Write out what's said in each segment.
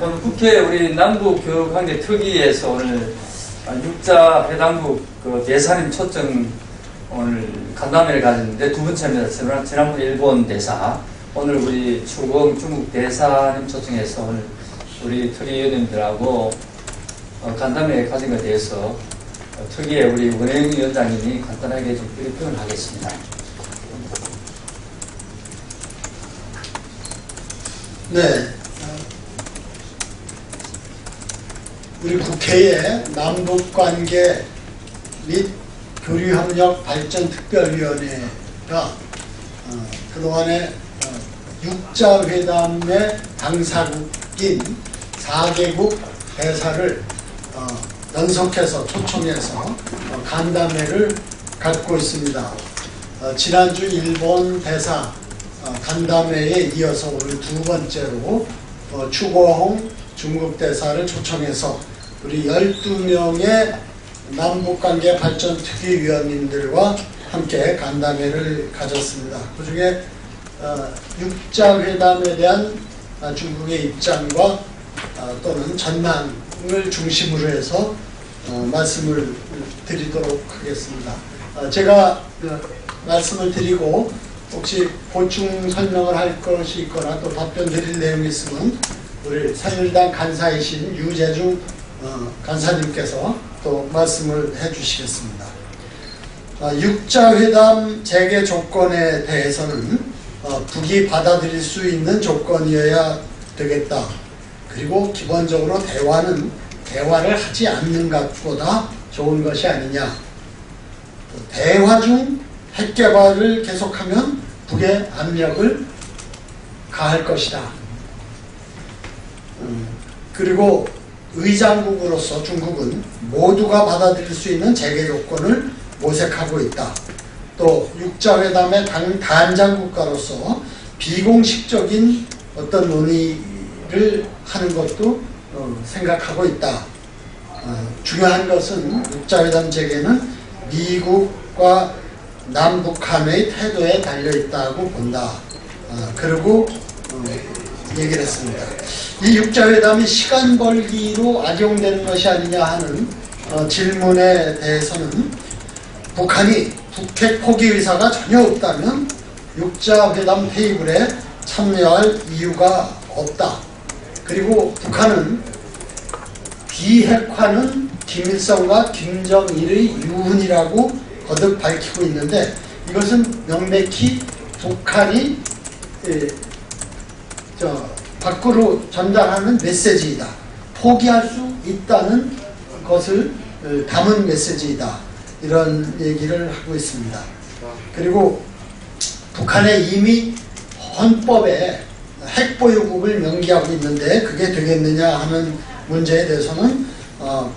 오늘 국회 우리 남북교육관계 특위에서 오늘 육자 회담국 대사님 초청 오늘 간담회를 가졌는데 두 번째입니다. 지난번 일본 대사, 오늘 우리 추공 중국 대사님 초청해서 오늘 우리 특위위원님들하고 간담회 가진 것에 대해서 특위의 우리 원행 위원장님이 간단하게 좀 브리핑을 하겠습니다. 네. 우리 국회의 남북관계 및 교류협력 발전특별위원회가 그동안에 육자회담의 당사국인 4개국 대사를 연속해서 초청해서 간담회를 갖고 있습니다. 지난주 일본 대사 간담회에 이어서 오늘 두 번째로 추고홍 중국 대사를 초청해서 우리 12명의 남북관계 발전 특위위원님들과 함께 간담회를 가졌습니다. 그 중에 육자회담에 대한 중국의 입장과 또는 전망을 중심으로 해서 말씀을 드리도록 하겠습니다. 제가 말씀을 드리고 혹시 보충 설명을 할 것이 있거나 또 답변 드릴 내용이 있으면 우리 새누리당 간사이신 유재중 간사님께서 또 말씀을 해주시겠습니다. 육자회담 재개 조건에 대해서는 북이 받아들일 수 있는 조건이어야 되겠다. 그리고 기본적으로 대화를 하지 않는 것보다 좋은 것이 아니냐. 대화 중 핵개발을 계속하면 북의 압력을 가할 것이다. 그리고 의장국으로서 중국은 모두가 받아들일 수 있는 재개 조건을 모색하고 있다. 또 육자회담의 단장국가로서 비공식적인 어떤 논의를 하는 것도 생각하고 있다. 중요한 것은 육자회담 재개는 미국과 남북한의 태도에 달려있다고 본다. 그리고 얘기를 했습니다. 이 육자회담이 시간 벌기로 악용되는 것이 아니냐 하는 질문에 대해서는 북한이 북핵 포기 의사가 전혀 없다면 육자회담 테이블에 참여할 이유가 없다. 그리고 북한은 비핵화는 김일성과 김정일의 유훈이라고 거듭 밝히고 있는데 이것은 명백히 북한이 밖으로 전달하는 메시지이다. 포기할 수 있다는 것을 담은 메시지이다. 이런 얘기를 하고 있습니다. 그리고 북한에 이미 헌법에 핵보유국을 명기하고 있는데 그게 되겠느냐 하는 문제에 대해서는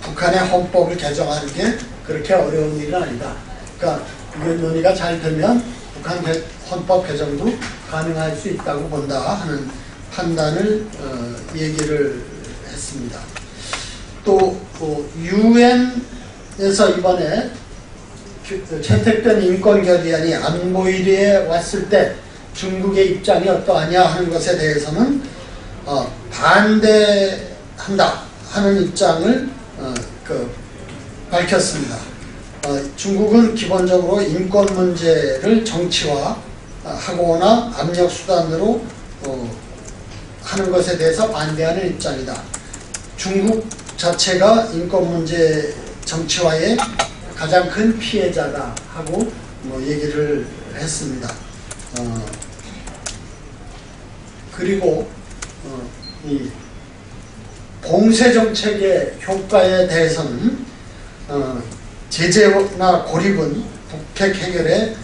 북한의 헌법을 개정하는 게 그렇게 어려운 일은 아니다. 그러니까 이 논의가 잘 되면 북한 헌법 개정도 가능할 수 있다고 본다 하는 판단을 얘기를 했습니다. 또 유엔에서 이번에 채택된 인권결의안이 안보위에 왔을 때 중국의 입장이 어떠하냐 하는 것에 대해서는 반대한다 하는 입장을 밝혔습니다. 중국은 기본적으로 인권 문제를 정치화하거나 압력 수단으로 하는 것에 대해서 반대하는 입장이다. 중국 자체가 인권 문제 정치화의 가장 큰 피해자다 하고 얘기를 했습니다. 그리고 이 봉쇄 정책의 효과에 대해서는 제재나 고립은 북핵 해결에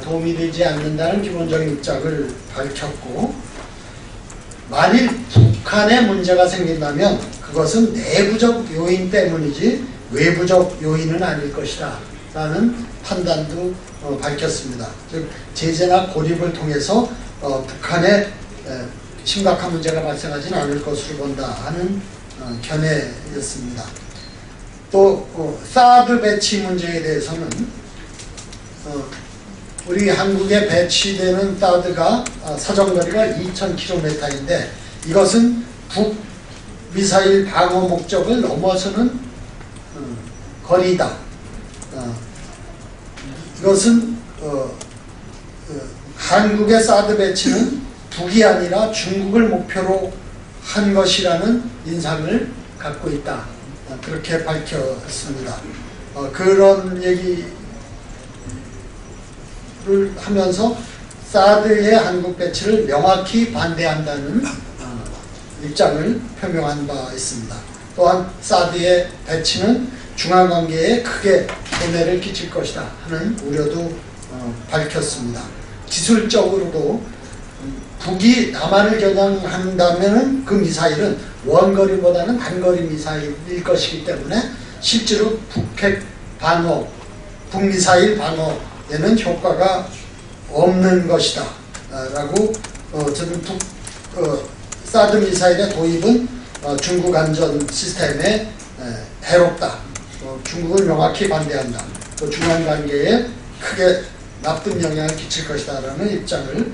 도움이 되지 않는다는 기본적인 입장을 밝혔고 만일 북한에 문제가 생긴다면 그것은 내부적 요인 때문이지 외부적 요인은 아닐 것이다 라는 판단도 밝혔습니다. 즉 제재나 고립을 통해서 북한에 심각한 문제가 발생하지는 않을 것으로 본다 하는 견해였습니다. 또 사드 배치 문제에 대해서는 우리 한국에 배치되는 사드가 사정거리가 2000km인데 이것은 미사일 방어 목적을 넘어서는 거리다. 이것은 한국의 사드 배치는 북이 아니라 중국을 목표로 한 것이라는 인상을 갖고 있다. 그렇게 밝혔습니다. 그런 얘기를 하면서 사드의 한국 배치를 명확히 반대한다는 입장을 표명한 바 있습니다. 또한 사드의 배치는 중한관계에 크게 손해를 끼칠 것이다 하는 우려도 밝혔습니다. 기술적으로도 북이 남한을 겨냥한다면 그 미사일은 원거리보다는 단거리 미사일일 것이기 때문에 실제로 북핵 방어, 북미사일 방어에는 효과가 없는 것이다 라고 저는 사드 미사일의 도입은 중국 안전 시스템에 해롭다. 중국을 명확히 반대한다. 또 중한관계에 크게 나쁜 영향을 끼칠 것이다 라는 입장을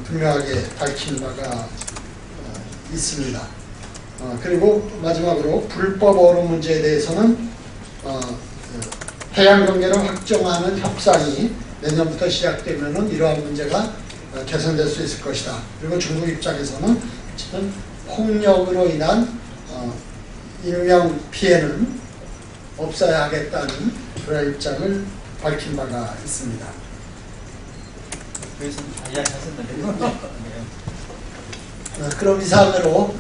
분명하게 밝힌 바가 있습니다. 그리고 마지막으로 불법 어로 문제에 대해서는 해양경계를 확정하는 협상이 내년부터 시작되면 이러한 문제가 개선될 수 있을 것이다. 그리고 중국 입장에서는 지금 폭력으로 인한 인명 피해는 없어야 하겠다는 그런 입장을 밝힌 바가 있습니다. 그래서는 다 이야기하셨는데. 그럼 이상으로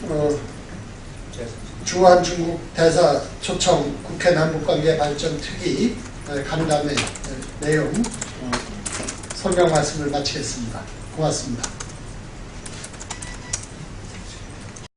주한 중국 대사 초청 국회 남북관계 발전 특위 간담회 내용 설명 말씀을 마치겠습니다. 고맙습니다.